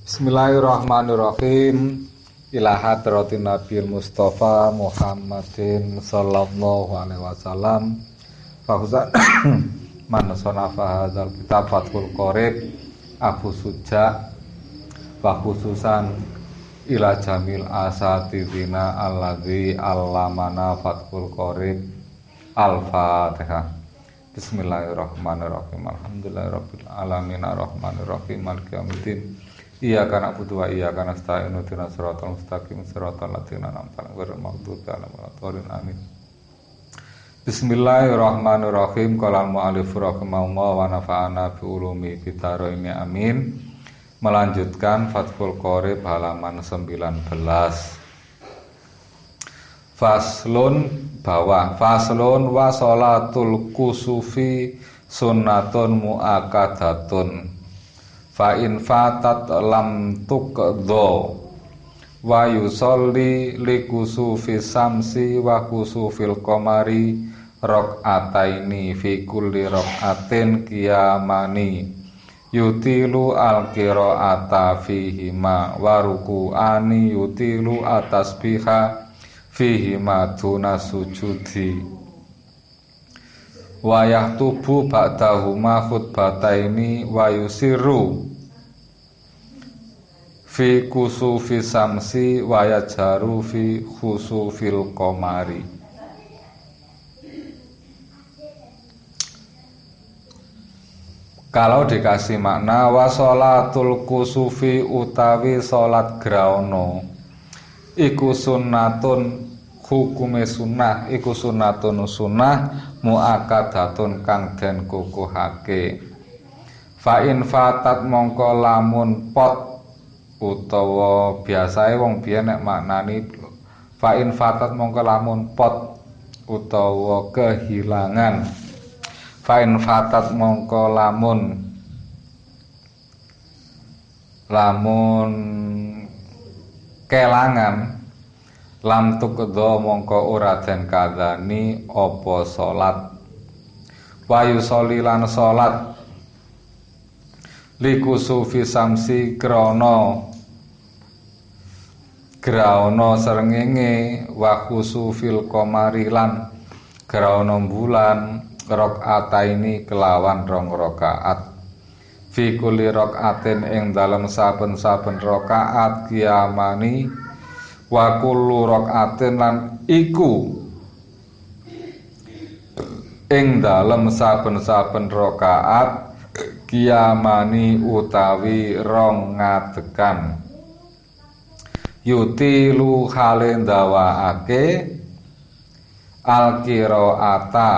Bismillahirrahmanirrahim. Ila hadratin Nabil Mustafa Muhammadin sallallahu alaihi wasallam. Fauzan man sanafa hadzal kitab Fathul Qorib Abu Suja wa khususan ila jamil asatidina alladzi allamana Fathul Qorib. Al-Fatihah. Bismillahirrahmanirrahim. Alhamdulillahirabbil alamin arrahmanirrahim maliki yaumiddin. Iyyaka na'budu wa iyyaka nasta'in ihdinas siratal mustaqim siratal ladzina an'amta 'alaihim ghairil maghdubi 'alaihim waladdallin amin. Bismillahirrahmanirrahim. Qala al-mu'allif rahimahullah wa nafa'ana bi ulumi fitaraini amin. Melanjutkan Fathul Qorib halaman 19. Faslun bawah. Faslun wa sholatul kusufi sunnatun muakkadatun. Fa in fatat lam tuqdha wa yusolli li kusufi samsi wa kusufil qamari rakaataini fi kulli rakaatin qiyamani yutilu al-qiraata fihima wa ruku'ani yutilu at-tasbiha fihima duna sujudi wa yahtubu ba'dahuma khutbataini wa yusiru fi kusufi samsi wa yajaru fi khusufil qamari. Kalau dikasih makna wa sholatul kusufi utawi salat graono iku sunnatun hukume sunnah iku sunnatun sunnah muakkadatun kang den kukuhake. Fa in fatat mongko lamun pot utawa biasae wong biyen nek maknani fa in fatat mongko lamun pot utawa kehilangan. Fa in fatat mongko lamun kelangan lam tuqdha mongko ora den kadani apa salat wa yusolli lan salat li kusufi samsi krana graono srengenge wa kusufil qamari lan graono bulan rakaataini kelawan 2 rakaat fi kulli rakaatin ing dalem saben-saben rakaat qiyamani wa kullu rakaatin lan iku ing dalem saben-saben rakaat qiyamani utawi 2 ngadekan yutilu hale ndawaake al-qiraata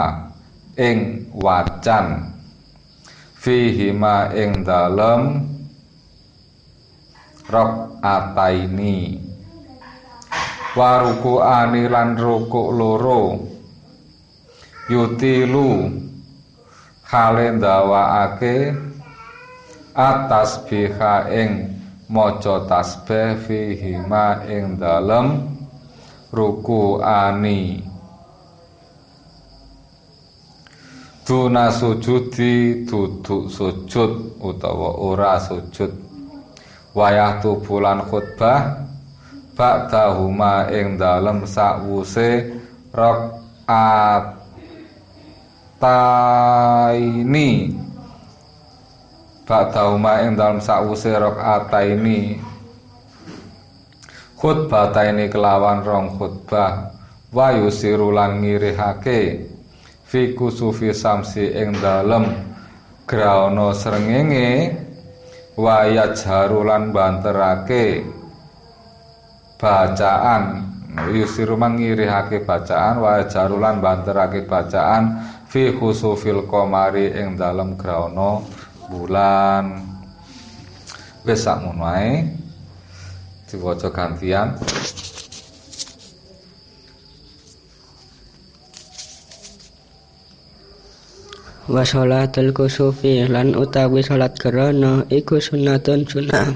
ing wacan fihima ing dalem rakaataini wa ruku'ani lan rukuk loro yutilu hale ndawaake at-tasbiha ing maca tasbih fihima ing dalem ruku'ani duna sujudi duduk sujud utawa ora sujud wayah tubulan khutbah ba'dahuma ing dalem sakwuse rakaataini ba'dahuma ing dalem sakwuse rakaataini khutbataini kelawan 2 khutbah wa yusiru lan ngirihake fi kusufi samsi ing dalem graono srengenge wa yajharu lan banterake bacaan yusiru mangirihake bacaan wa jarulan banterake bacaan fi khusufil qamari ing dalem graono bulan. Wis sakmono ae diwaca gantian. Wa sholatul kusufi lan utawi salat gerana iku sunnatun sunnah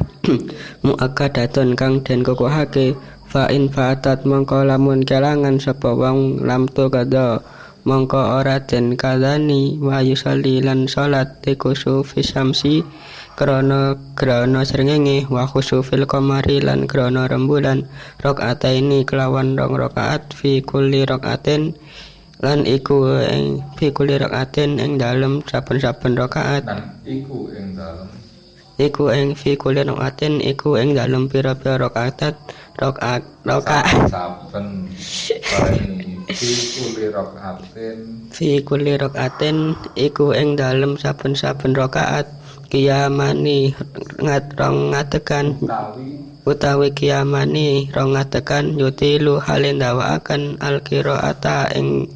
muakkadatun kang den kukuhake. Fa in fatat mongko lamun kelangan sapa wong lam tuqadha mongko ora den kadani wa yusalli lan salat kusufi samsi krana grana srengenge wa khusufil qamari lan grana rembulan rakaataini kelawan rong rakaat fi kulli rakaatin lan iku ing fi kulli rakaatin ing dalem saben-saben rakaat dan iku ing dalem iku ing fi kulli rakaatin iku ing dalem pira-pira rakaat saben bareng fi kulli rakaatin fi kulli rakaatin iku ing dalem saben-saben rakaat kiyamani rong ngatekan utawi kiyamani rong ngatekan yutilu halin dawaaken al-qiraata ing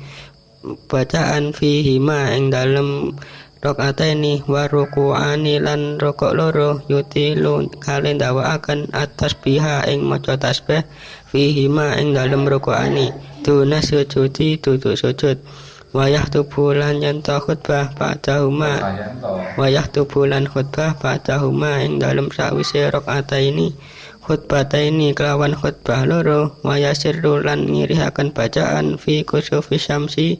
bacaan fihima ing dalem rakaataini wa ruku'ani lan rukuk loro yutilu halin dawaaken at-tasbiha ing maca tasbih fihima ing dalem ruku'ani duna sujudi duduk sujud wayah tubulan yanto khutbah ba'dahuma wayah tubulan khutbah ba'dahuma ing dalem sawise rakaataini khutbataini kelawan khutbah loro wayah sirrulan ngirihaken bacaan fi kusufi syamsi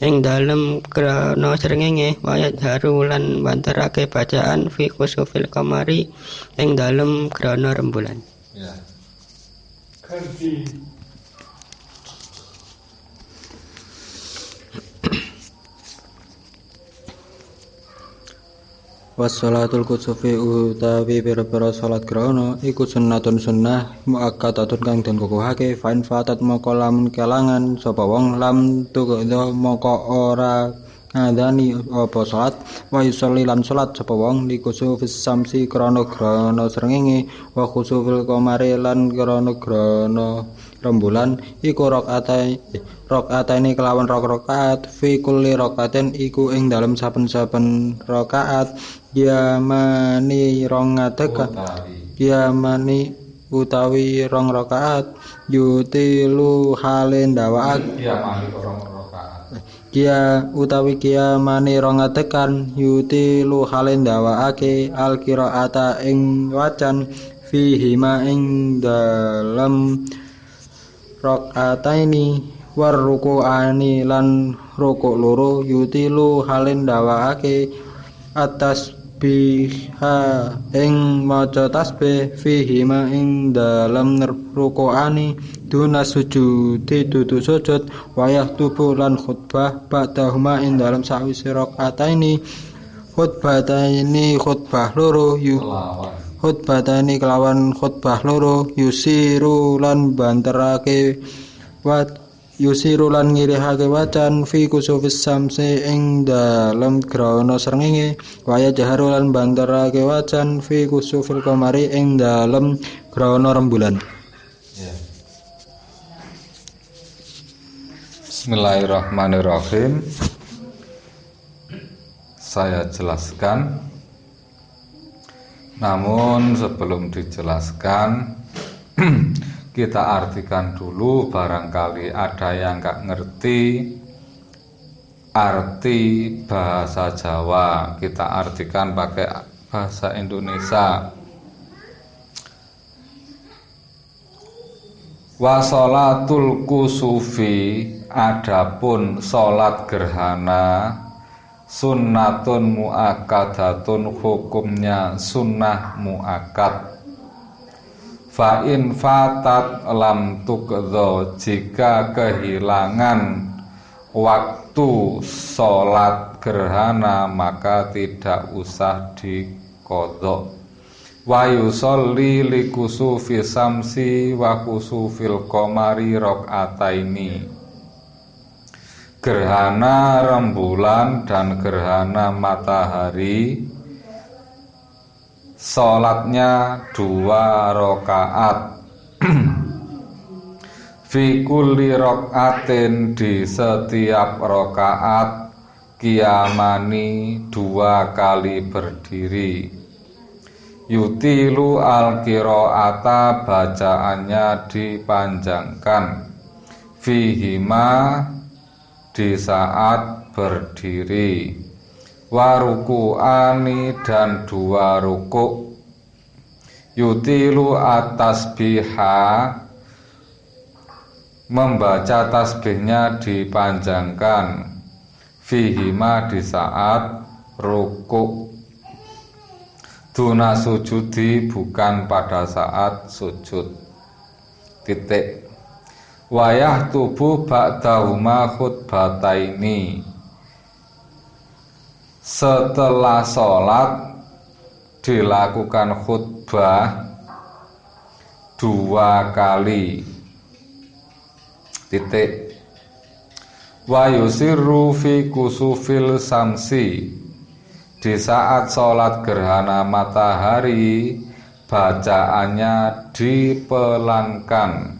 ing dalem krana srengenge wayah harulan banterake bacaan fi kusufil qamari ing dalem krana rembulan ya. Wassalatul kusufi utawi pira-pira salat grana iku sunnatun sunnah muakkadatun kang den kukuhake fain fatat moko lamun kelangan sapa wong lam tuqadha moko ora ngadani apa salat wa yusolli lan salat sapa wong li kusufis samsi krana srengenge wa kusufil qamari lan krana rembulan iku rakaataini kelawan rakaat fi kulli rakaatin iku ing dalem saben-saben rakaat yamani rong ngatekan yamani utawi rong rakaat yutilu halen dawaak kia utawi kiamani rong ngatekan yutilu halen dawaake al qiraata ing wacan fihima ing dalem rakaataini war ruku'ani lan rukuk loro yutilu halen dawaake atas biha ing maca tasbih fihi ma ing dalam ruku'ani duna sujudi dudu sujud wayah tubuh lan khutbah ba'dahuma ing dalam sawise rakaataini khutbah loro khutbataini kelawan khutbah loro yusiru lan banterake yusiru lan ngirihake wacan fi kusufis samsi ing dalem grana srengenge waya jaharu lan banterake wacan fi kusufil qamari ing dalem grana rembulan. Bismillahirrahmanirrahim. Saya jelaskan. Namun sebelum dijelaskan kita artikan dulu, barangkali ada yang nggak ngerti arti bahasa Jawa, kita artikan pakai bahasa Indonesia. Wa sholatul kusufi, adapun sholat gerhana, sunnatun muakkadatun, hukumnya sunnah muakkad. Fa in fatat lam tuqdha, jika kehilangan waktu sholat gerhana maka tidak usah diqadha. Wa yusolli li kusufi samsi wa kusufil qamari rakaataini, gerhana rembulan dan gerhana matahari sholatnya 2 rakaat. Fi kulli rakaatin, di setiap rakaat, qiyamani 2 kali berdiri. Yutilu al-qiraata, bacaannya dipanjangkan. Fihima, di saat berdiri. Waruku'ani, dan 2 rukuk. Yutilu at-tasbiha, membaca tasbihnya dipanjangkan. Fihima, di saat rukuk. Duna sujudi, bukan pada saat sujud. Titik. Wayah tubuh ba'dahuma khutbataini. Setelah sholat dilakukan khutbah 2 kali. Titik. Wa yusirru fi kusufil samsi. Di saat sholat gerhana matahari, bacaannya dipelankan.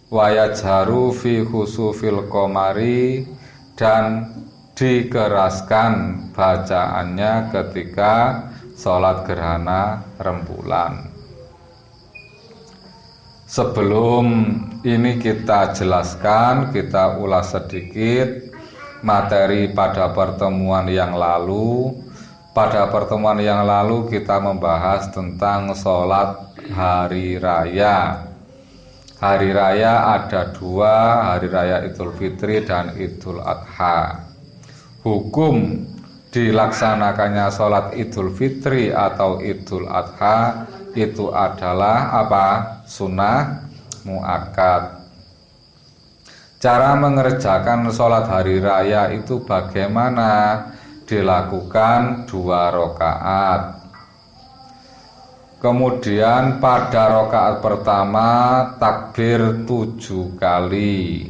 Wa yajharu fi khusufil qamari, dan dikeraskan bacaannya ketika sholat gerhana rembulan. Sebelum ini kita jelaskan, kita ulas sedikit materi pada pertemuan yang lalu. Pada pertemuan yang lalu kita membahas tentang sholat hari raya. Hari raya ada 2, hari raya Idul Fitri dan Idul Adha. Hukum dilaksanakannya sholat Idul Fitri atau Idul Adha itu adalah apa? Sunnah muakkad. Cara mengerjakan sholat hari raya itu bagaimana? Dilakukan 2 rakaat. Kemudian pada rakaat pertama takbir 7 kali.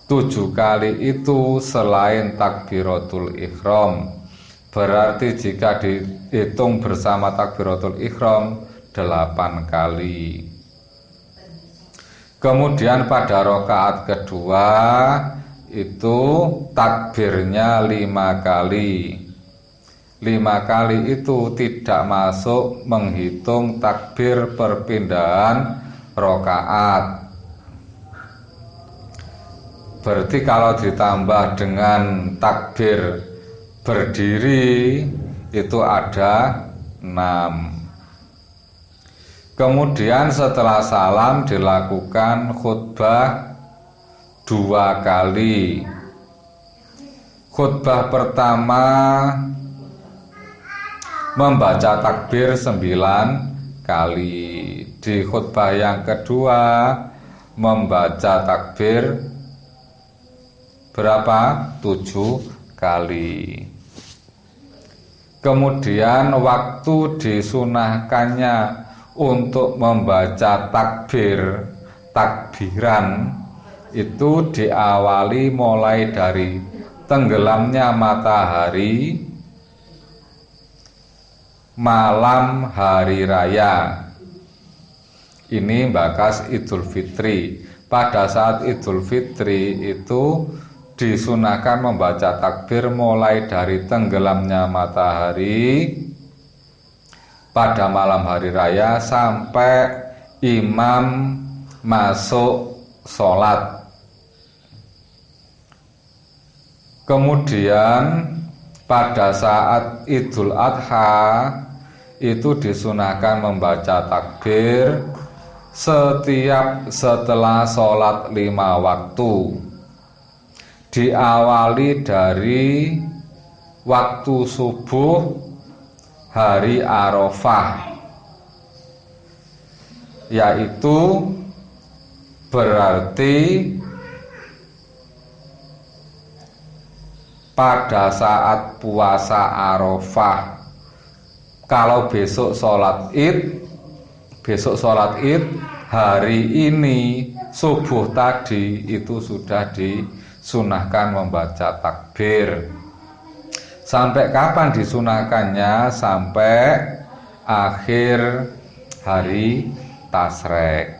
7 kali itu selain takbiratul ihram. Berarti jika dihitung bersama takbiratul ihram 8 kali. Kemudian pada rakaat kedua itu takbirnya 5 kali. 5 kali itu tidak masuk menghitung takbir perpindahan rakaat. Berarti kalau ditambah dengan takbir berdiri itu ada 6. Kemudian setelah salam dilakukan khutbah 2 kali. Khutbah pertama membaca takbir 9 kali. Di khutbah yang kedua membaca takbir berapa? 7 kali. Kemudian waktu disunahkannya untuk membaca takbiran itu diawali mulai dari tenggelamnya matahari malam hari raya. Ini bakas Idul Fitri. Pada saat Idul Fitri itu disunahkan membaca takbir mulai dari tenggelamnya matahari pada malam hari raya sampai imam masuk sholat. Kemudian pada saat Idul Adha itu disunahkan membaca takbir setelah sholat 5 waktu. Diawali dari waktu subuh hari Arafah, yaitu berarti pada saat puasa Arafah. Kalau besok sholat id, hari ini subuh tadi itu sudah disunahkan membaca takbir. Sampai kapan disunahkannya? Sampai akhir hari Tasyrik.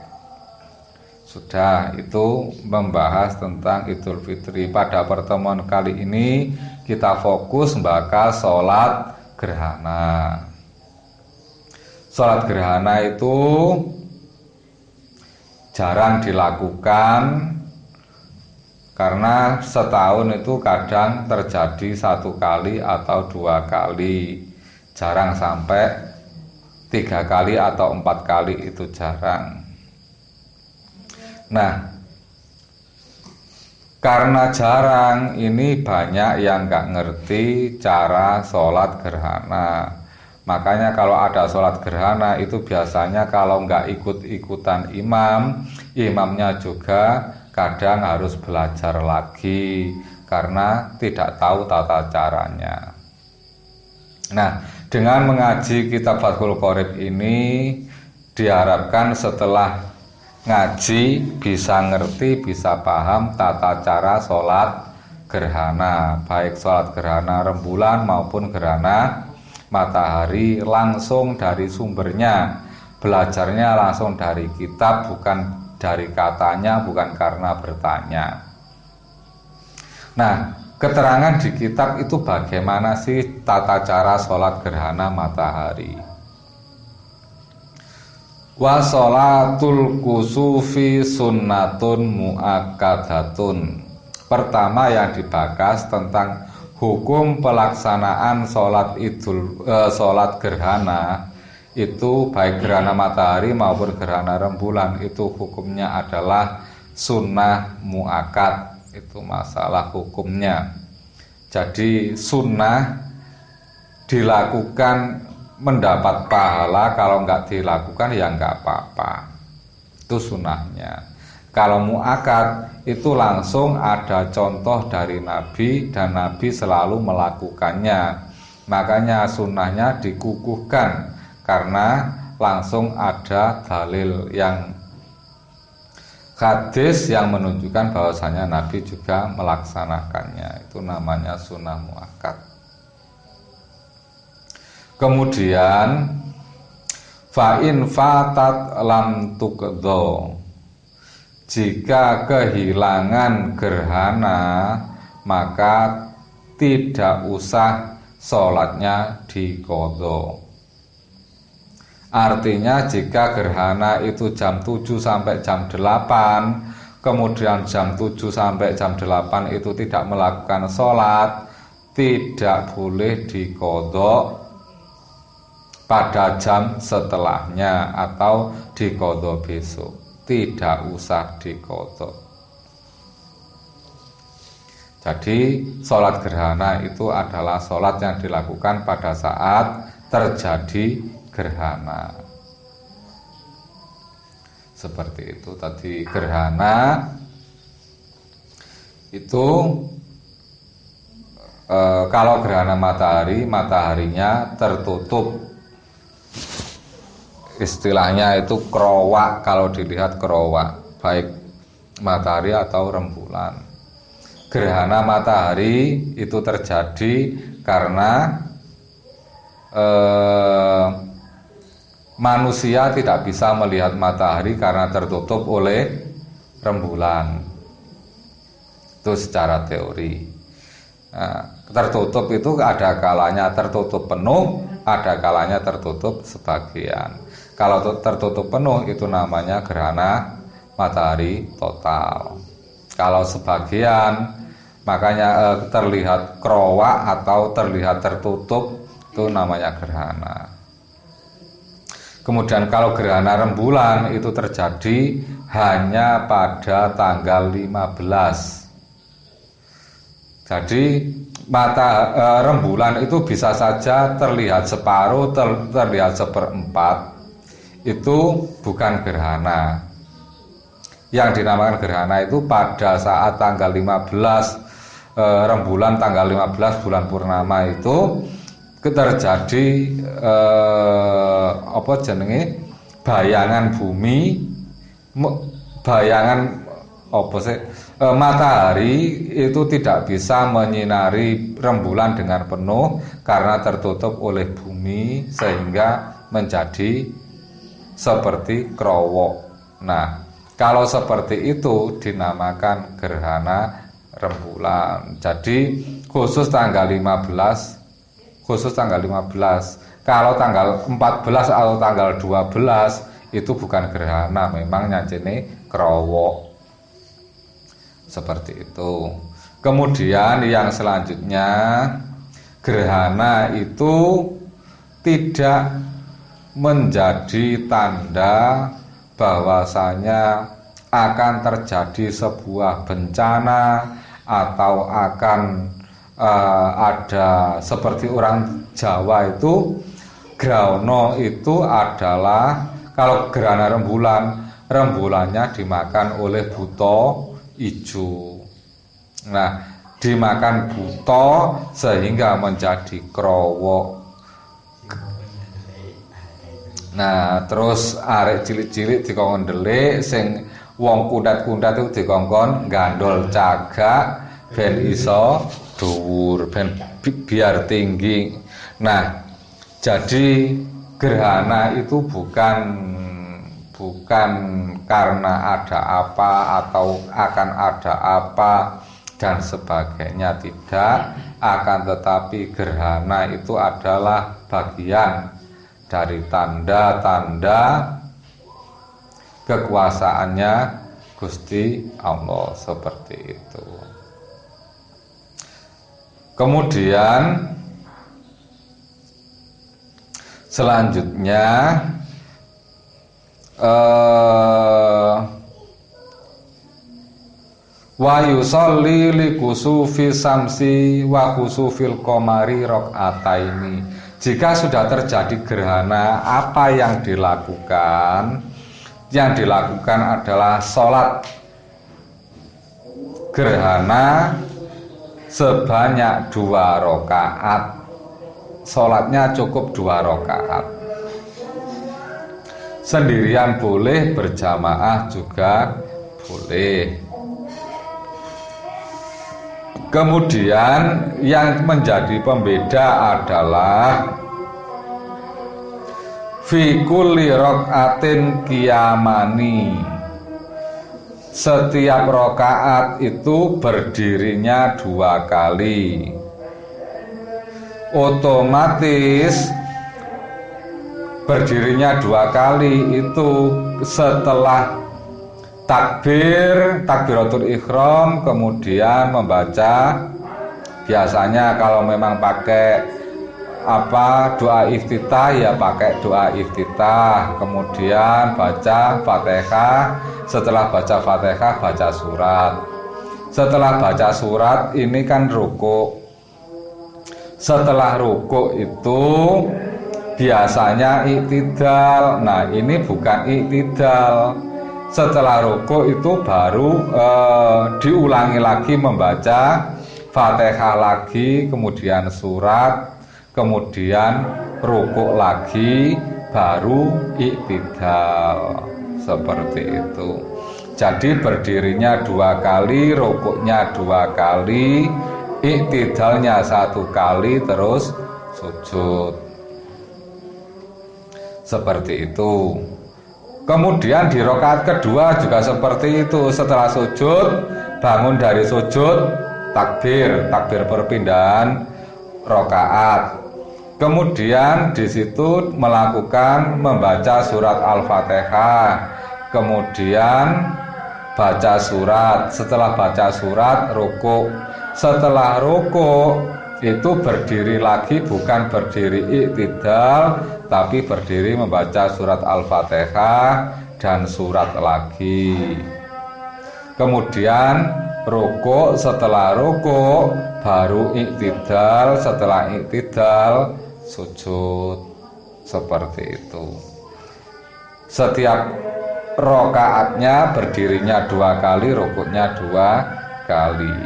Sudah, itu membahas tentang Idul Fitri. Pada pertemuan kali ini kita fokus membahas sholat gerhana. Sholat gerhana itu jarang dilakukan karena setahun itu kadang terjadi 1 kali atau 2 kali. Jarang sampai 3 kali atau 4 kali, itu jarang. Nah, karena jarang, ini banyak yang nggak ngerti cara sholat gerhana. Makanya kalau ada sholat gerhana itu biasanya kalau nggak ikut-ikutan imamnya juga kadang harus belajar lagi karena tidak tahu tata caranya. Nah, dengan mengaji kitab Fathul Qorib ini diharapkan setelah ngaji bisa ngerti, bisa paham tata cara sholat gerhana, baik sholat gerhana rembulan maupun gerhana matahari langsung dari sumbernya, belajarnya langsung dari kitab, bukan dari katanya, bukan karena bertanya. Nah, keterangan di kitab itu bagaimana sih tata cara sholat gerhana matahari. Wa sholatul kusufi sunnatun muakkadatun. Pertama yang dibahas tentang hukum pelaksanaan sholat gerhana itu baik gerhana matahari maupun gerhana rembulan itu hukumnya adalah sunnah muakkad. Itu masalah hukumnya. Jadi sunnah dilakukan mendapat pahala, kalau nggak dilakukan ya nggak apa-apa. Itu sunnahnya. Kalau muakkad itu langsung ada contoh dari Nabi dan Nabi selalu melakukannya. Makanya sunnahnya dikukuhkan karena langsung ada dalil yang hadis yang menunjukkan bahwasanya Nabi juga melaksanakannya. Itu namanya sunnah muakkad. Kemudian fa'in fatat lam tuqdo. Jika kehilangan gerhana maka tidak usah sholatnya diqodho. Artinya jika gerhana itu jam 7 sampai jam 8, kemudian jam 7 sampai jam 8 itu tidak melakukan sholat, tidak boleh diqodho pada jam setelahnya atau diqodho besok. Tidak usah diqodho. Jadi sholat gerhana itu adalah sholat yang dilakukan pada saat terjadi gerhana. Seperti itu tadi, gerhana itu kalau gerhana matahari, mataharinya tertutup. Istilahnya itu kerowak, kalau dilihat kerowak, baik matahari atau rembulan. Gerhana matahari itu terjadi karena manusia tidak bisa melihat matahari karena tertutup oleh rembulan. Itu secara teori. Nah, tertutup itu ada kalanya tertutup penuh, ada kalanya tertutup sebagian. Kalau tertutup penuh itu namanya gerhana matahari total. Kalau sebagian, makanya terlihat kerowak atau terlihat tertutup, itu namanya gerhana. Kemudian kalau gerhana rembulan itu terjadi hanya pada tanggal 15. Jadi rembulan itu bisa saja terlihat separuh, terlihat seperempat. Itu bukan gerhana. Yang dinamakan gerhana itu pada saat tanggal 15 rembulan, tanggal 15 bulan purnama itu terjadi bayangan bumi, matahari itu tidak bisa menyinari rembulan dengan penuh karena tertutup oleh bumi sehingga menjadi seperti kerowok. Nah, kalau seperti itu dinamakan gerhana rembulan. Jadi khusus tanggal 15. Kalau tanggal 14 atau tanggal 12 itu bukan gerhana, memang nyajene kerowok. Seperti itu. Kemudian yang selanjutnya, gerhana itu tidak menjadi tanda bahwasanya akan terjadi sebuah bencana atau akan ada seperti orang Jawa itu Graono itu adalah kalau gerhana rembulan, rembulannya dimakan oleh buta ijo. Nah, dimakan buta sehingga menjadi krowok. Nah, terus arek cilik-cilik dikongkon ndelik, sing wong kundat-kundat itu dikongkon gandol cagak ben iso dhuwur, ben biar tinggi. Nah, jadi gerhana itu bukan karena ada apa atau akan ada apa dan sebagainya, tidak, akan tetapi gerhana itu adalah bagian dari tanda-tanda kekuasaannya Gusti Allah, seperti itu. Kemudian selanjutnya wa yusolli li kusufi samsi wa kusufil qamari rakaataini. Jika sudah terjadi gerhana, apa yang dilakukan? Yang dilakukan adalah sholat gerhana sebanyak 2 rakaat. Sholatnya cukup 2 rakaat. Sendirian boleh, berjamaah juga boleh. Kemudian yang menjadi pembeda adalah fi kulli rakaatin qiyamani. Setiap rakaat itu berdirinya 2 kali. Otomatis berdirinya 2 kali itu setelah takbiratul ihram, kemudian membaca, biasanya kalau memang pakai doa iftitah ya pakai doa iftitah, kemudian baca Fatihah, setelah baca Fatihah baca surat. Setelah baca surat ini kan rukuk. Setelah rukuk itu biasanya iktidal. Nah, ini bukan iktidal. Setelah rukuk itu baru diulangi lagi membaca Fatihah lagi, kemudian surat, kemudian rukuk lagi, baru iktidal, seperti itu. Jadi berdirinya 2 kali, rukuknya 2 kali, iktidalnya 1 kali, terus sujud, seperti itu. Kemudian di rakaat kedua juga seperti itu. Setelah sujud, bangun dari sujud, takbir perpindahan rakaat. Kemudian di situ melakukan membaca surat Al-Fatihah. Kemudian baca surat. Setelah baca surat, rukuk. Setelah rukuk itu berdiri lagi, bukan berdiri iktidal, tapi berdiri membaca surat Al-Fatihah dan surat lagi. Kemudian rukuk, setelah rukuk baru iktidal, setelah iktidal sujud, seperti itu. Setiap rakaatnya berdirinya 2 kali, rukuknya 2 kali.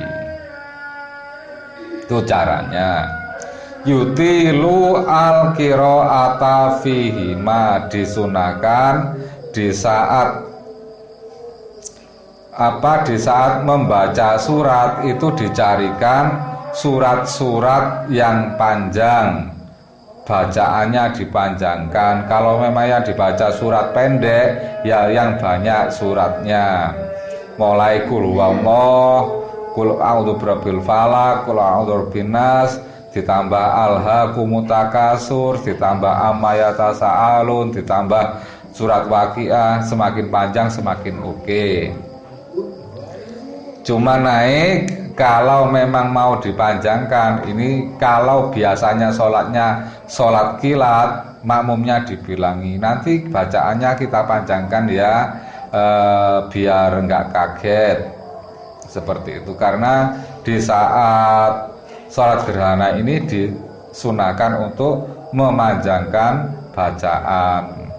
Itu caranya. Yutilu al-qira'ata fihima, disunahkan di saat membaca surat itu dicarikan surat-surat yang panjang, bacaannya dipanjangkan. Kalau memang yang dibaca surat pendek, ya yang banyak suratnya, mulai qul huwallah, qul a'udzu birabbil falaq, qul a'udzu birabbin nas, ditambah alhaakumut takasur, ditambah amma yatasaalun, ditambah surat waqiah. Semakin panjang semakin oke. Cuma naik kalau memang mau dipanjangkan. Ini kalau biasanya sholatnya sholat kilat, makmumnya dibilangi, nanti bacaannya kita panjangkan ya, biar enggak kaget, seperti itu. Karena di saat sholat gerhana ini disunahkan untuk memanjangkan bacaan.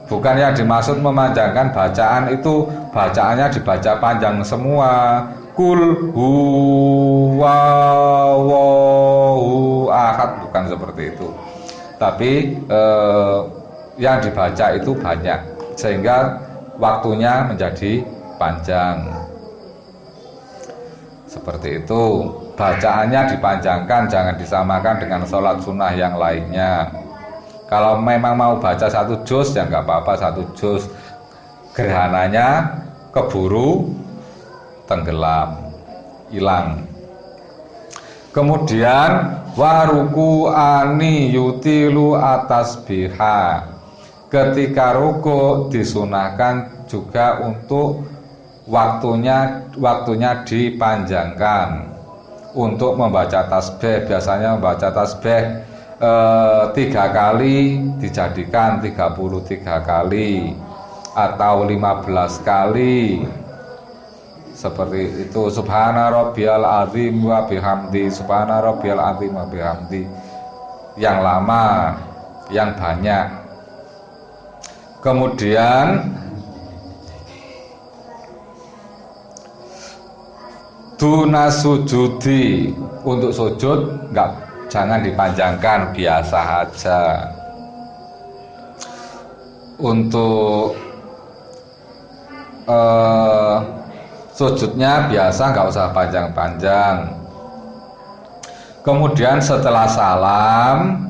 Bukan yang dimaksud memanjangkan bacaan itu bacaannya dibaca panjang semua. Kul huwallahu ahad, bukan seperti itu. Tapi yang dibaca itu banyak sehingga waktunya menjadi panjang. Seperti itu. Bacaannya dipanjangkan, jangan disamakan dengan sholat sunnah yang lainnya. Kalau memang mau baca 1 juz ya nggak apa-apa 1 juz. Gerhananya keburu tenggelam, hilang. Kemudian waruku ani yutilu atas biha. Ketika ruku disunahkan juga untuk waktunya dipanjangkan. Untuk membaca tasbih, biasanya membaca tasbih 3 kali dijadikan 33 kali atau 15 kali seperti itu. Subhana rabbiyal azim wa bihamdi, subhana rabbiyal azim wa bihamdi, yang lama, yang banyak. Kemudian duna sujudi, untuk sujud jangan dipanjangkan, biasa aja. Untuk sujudnya biasa, nggak usah panjang-panjang. Kemudian setelah salam,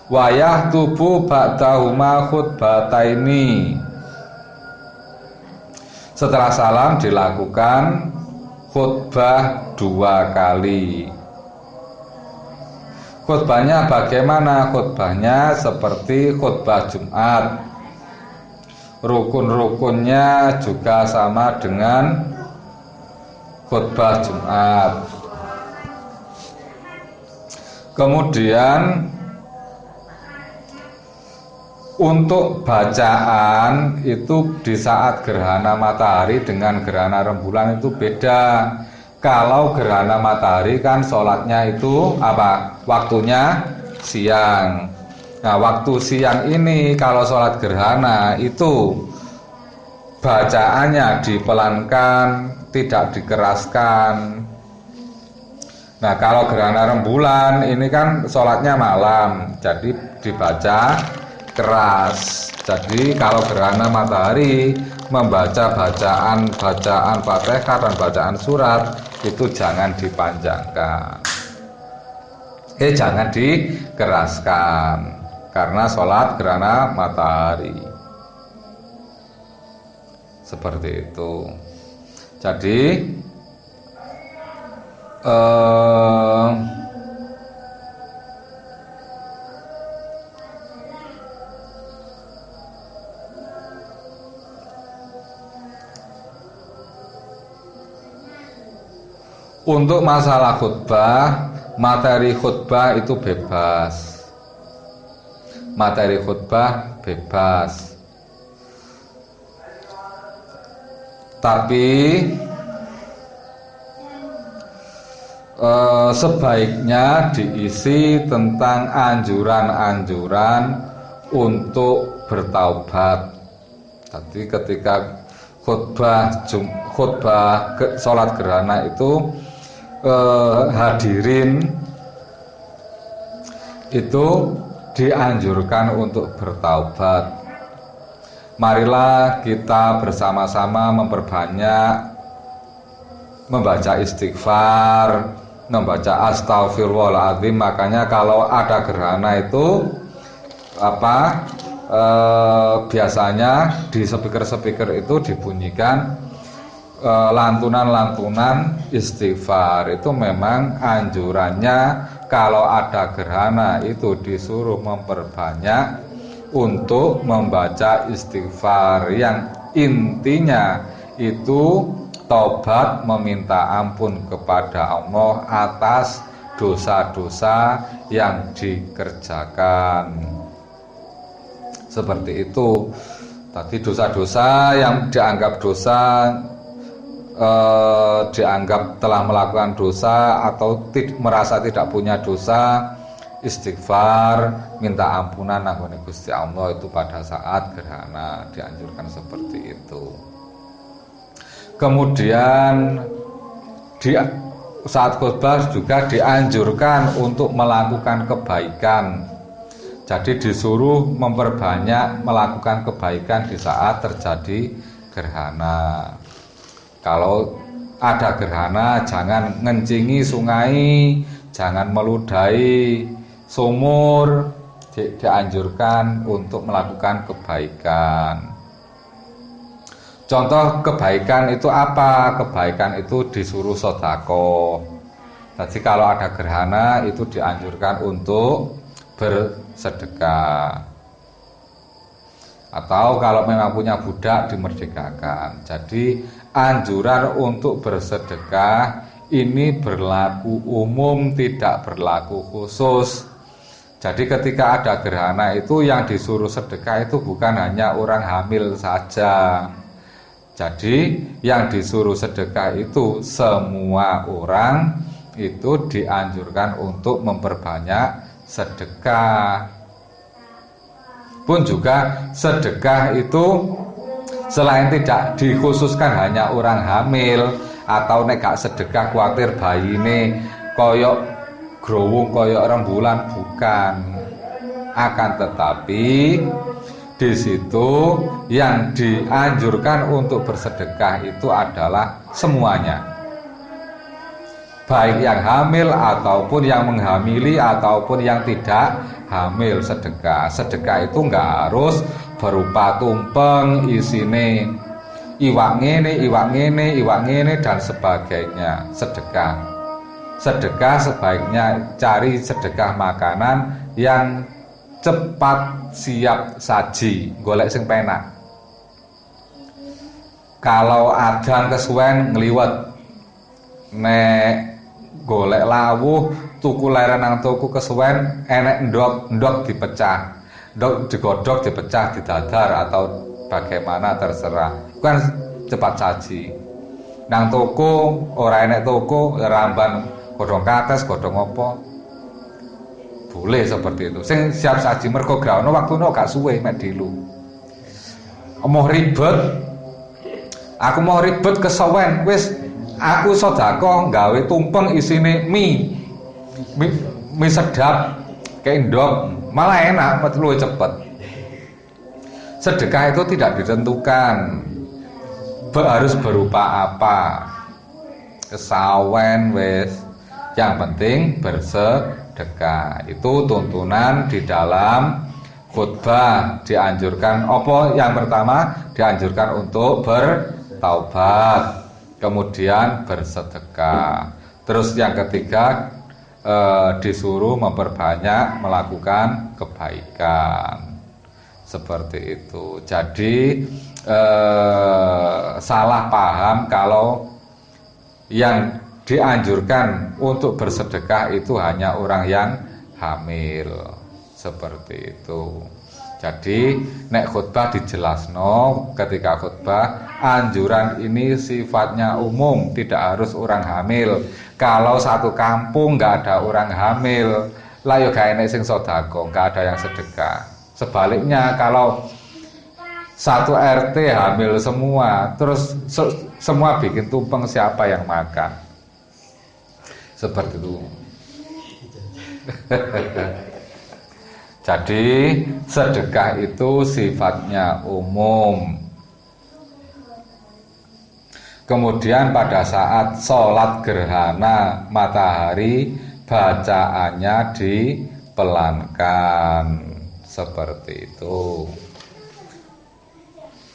wayah tubuh ba'dahuma khutbataini. Setelah salam dilakukan khutbah 2 kali. Khutbahnya bagaimana? Khutbahnya seperti khutbah Jumat. Rukun-rukunnya juga sama dengan khutbah Jumat. Kemudian untuk bacaan itu di saat gerhana matahari dengan gerhana rembulan itu beda. Kalau gerhana matahari kan sholatnya itu waktunya siang. Nah, waktu siang ini kalau sholat gerhana itu bacaannya dipelankan, tidak dikeraskan. Nah, kalau gerhana rembulan ini kan sholatnya malam, jadi dibaca keras. Jadi kalau gerhana matahari membaca bacaan Fatihah dan bacaan surat itu jangan dipanjangkan. Jangan dikeraskan karena sholat gerhana matahari. Seperti itu. Jadi untuk masalah khutbah, materi khutbah itu bebas. Materi khutbah bebas. Tapi sebaiknya diisi tentang anjuran-anjuran untuk bertaubat. Jadi ketika khutbah sholat gerhana itu hadirin itu dianjurkan untuk bertaubat. Marilah kita bersama-sama memperbanyak membaca istighfar, membaca astagfirullahaladzim. Makanya kalau ada gerhana itu biasanya di speaker itu dibunyikan lantunan-lantunan istighfar. Itu memang anjurannya kalau ada gerhana itu disuruh memperbanyak untuk membaca istighfar yang intinya itu tobat, meminta ampun kepada Allah atas dosa-dosa yang dikerjakan. Seperti itu. Tadi dosa-dosa yang dianggap dosa, dianggap telah melakukan dosa atau merasa tidak punya dosa, istighfar, minta ampunan nang Gusti Allah itu pada saat gerhana, dianjurkan seperti itu. Kemudian di saat khutbah juga dianjurkan untuk melakukan kebaikan. Jadi disuruh memperbanyak melakukan kebaikan di saat terjadi gerhana. Kalau ada gerhana jangan ngencingi sungai, jangan meludahi sumur, dianjurkan untuk melakukan kebaikan. Contoh kebaikan itu apa? Kebaikan itu disuruh sedekah. Jadi kalau ada gerhana itu dianjurkan untuk bersedekah. Atau kalau memang punya budak dimerdekakan. Jadi anjuran untuk bersedekah ini berlaku umum, tidak berlaku khusus. Jadi ketika ada gerhana itu yang disuruh sedekah itu bukan hanya orang hamil saja. Jadi yang disuruh sedekah itu semua orang itu dianjurkan untuk memperbanyak sedekah. Pun juga sedekah itu selain tidak dikhususkan hanya orang hamil atau nek gak sedekah kuatir bayi ini koyok growong koyok rembulan, bukan. Akan tetapi di situ yang dianjurkan untuk bersedekah itu adalah semuanya, baik yang hamil ataupun yang menghamili ataupun yang tidak hamil. Sedekah itu enggak harus berupa tumpeng isine iwak ngene dan sebagainya. Sedekah sebaiknya cari sedekah makanan yang cepat siap saji, golek sing penak. Kalau adang kesuwen ngliwet, nek golek lawuh tuku leren nang tuku kesuwen enek ndok dipecah, ndok digodhog dipecah didadar atau bagaimana terserah. Kan cepat saji. Nang toko ora enek toko ramban godhong kates godhong apa. Boleh seperti itu. Sing siap saji mergo graono waktune gak suwe mek dilu. Emoh ribet. Aku mau ribet kesuwen, wis aku sedekah gawe tumpeng isine mie sedap kayak ndok, malah enak, luwih cepet. Sedekah itu tidak ditentukan harus berupa apa. Kesawen wis, yang penting bersedekah. Itu tuntunan di dalam khutbah. Dianjurkan apa? Yang pertama dianjurkan untuk bertaubat, kemudian bersedekah. Terus yang ketiga disuruh memperbanyak melakukan kebaikan. Seperti itu. Jadi salah paham kalau yang dianjurkan untuk bersedekah itu hanya orang yang hamil. Seperti itu. Jadi nek khutbah dijelasno ketika khutbah anjuran ini sifatnya umum, tidak harus orang hamil. Kalau satu kampung nggak ada orang hamil, lah yo gak enek sing sedekah, nggak ada yang sedekah. Sebaliknya kalau satu RT hamil semua, terus semua bikin tumpeng, siapa yang makan? Seperti itu. Jadi sedekah itu sifatnya umum. Kemudian pada saat sholat gerhana matahari bacaannya dipelankan. Seperti itu.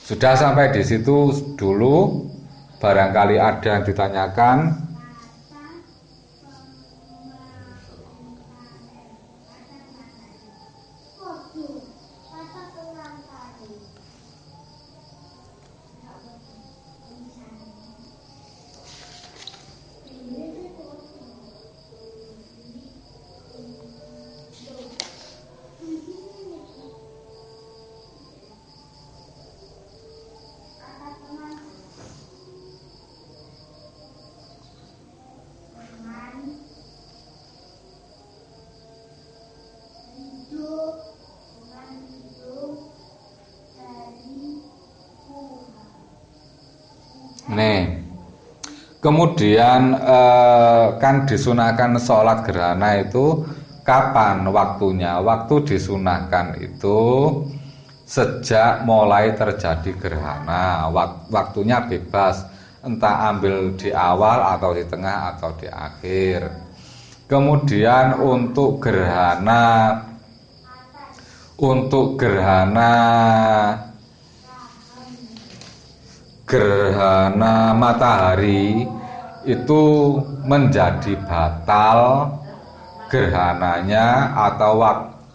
Sudah sampai di situ dulu. Barangkali ada yang ditanyakan. Nih, kemudian kan disunahkan sholat gerhana itu kapan waktunya? Waktu disunahkan itu sejak mulai terjadi gerhana. Waktunya bebas, entah ambil di awal atau di tengah atau di akhir. Kemudian untuk gerhana matahari itu menjadi batal gerhananya atau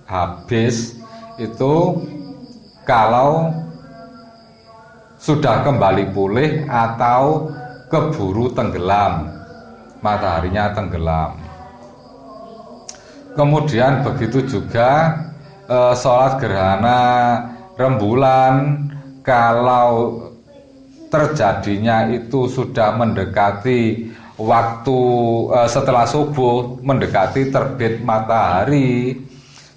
habis itu kalau sudah kembali pulih atau keburu tenggelam, mataharinya tenggelam. Kemudian begitu juga sholat gerhana rembulan kalau terjadinya itu sudah mendekati waktu setelah subuh, mendekati terbit matahari,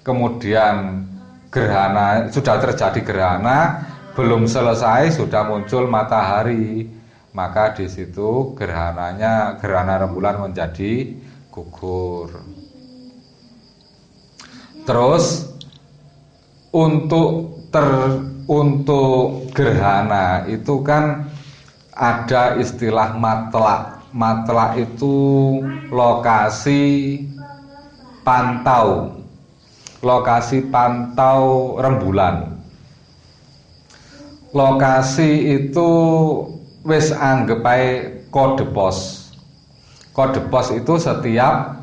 kemudian gerhana sudah terjadi gerhana, belum selesai sudah muncul matahari, maka di situ gerhana rembulan menjadi gugur. Terus untuk gerhana itu kan ada istilah matlak. Matlak itu lokasi pantau rembulan. Lokasi itu wis anggap ae kode pos. Kode pos itu setiap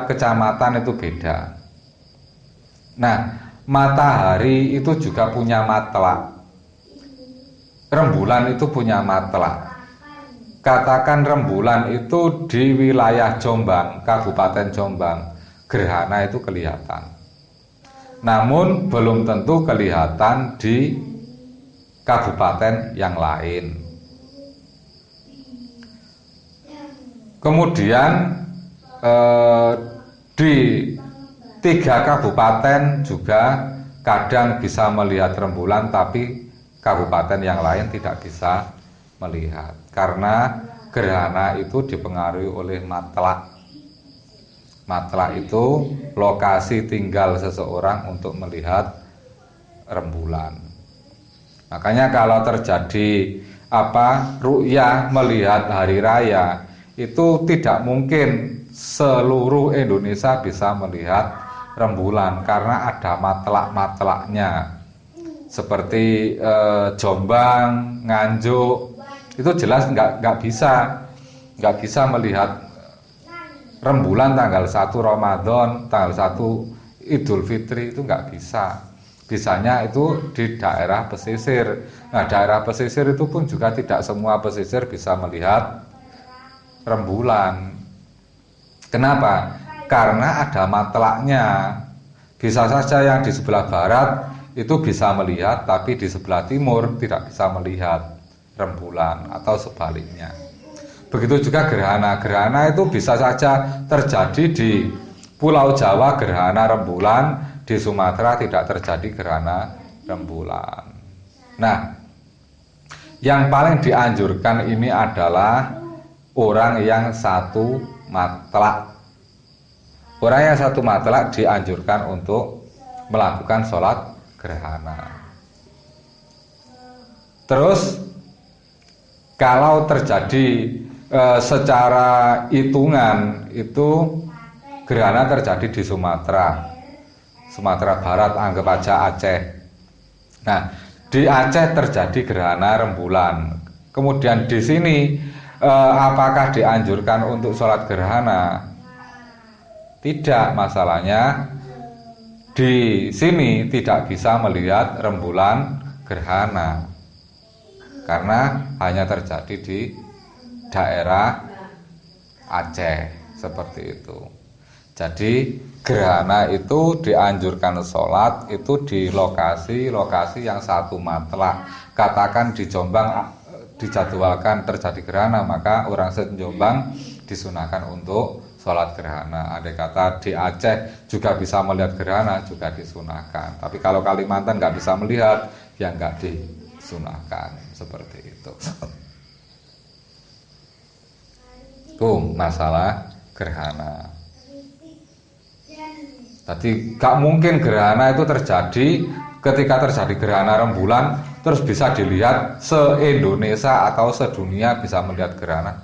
kecamatan itu beda. Nah, matahari itu juga punya matlak. Rembulan itu punya matlak. Katakan rembulan itu di wilayah Jombang, Kabupaten Jombang, gerhana itu kelihatan. Namun belum tentu kelihatan di kabupaten yang lain. Kemudian di 3 kabupaten juga kadang bisa melihat rembulan, tapi kabupaten yang lain tidak bisa melihat karena gerhana itu dipengaruhi oleh matlak. Matlak itu lokasi tinggal seseorang untuk melihat rembulan. Makanya kalau terjadi ru'yah melihat hari raya, itu tidak mungkin seluruh Indonesia bisa melihat rembulan karena ada matlak-matlaknya. Seperti Jombang, Nganjuk, itu jelas nggak bisa melihat rembulan tanggal 1 Ramadan, tanggal 1 Idul Fitri, itu nggak bisa. Bisanya itu di daerah pesisir. Nah, daerah pesisir itu pun juga tidak semua pesisir bisa melihat rembulan. Kenapa? Karena ada matlaknya. Bisa saja yang di sebelah barat itu bisa melihat, tapi di sebelah timur tidak bisa melihat rembulan atau sebaliknya. Begitu juga gerhana. Gerhana itu bisa saja terjadi di Pulau Jawa gerhana rembulan, di Sumatera tidak terjadi gerhana rembulan. Nah, yang paling dianjurkan ini adalah orang yang satu matlak. Orang yang satu matlak dianjurkan untuk melakukan sholat gerhana. Terus kalau terjadi secara hitungan itu gerhana terjadi di Sumatera Barat, anggap aja Aceh. Nah, di Aceh terjadi gerhana rembulan. Kemudian di sini apakah dianjurkan untuk sholat gerhana? Tidak, masalahnya di sini tidak bisa melihat rembulan gerhana karena hanya terjadi di daerah Aceh, seperti itu. Jadi gerhana itu dianjurkan sholat itu di lokasi yang satu matlak. Katakan di Jombang dijadwalkan terjadi gerhana, maka orang Jombang disunahkan untuk sholat gerhana. Andai kata di Aceh juga bisa melihat gerhana, juga disunahkan. Tapi kalau Kalimantan nggak bisa melihat, ya nggak disunahkan, seperti itu. Tuh masalah gerhana. Tadi gak mungkin gerhana itu terjadi. Ketika terjadi gerhana rembulan terus bisa dilihat se-Indonesia atau sedunia bisa melihat gerhana.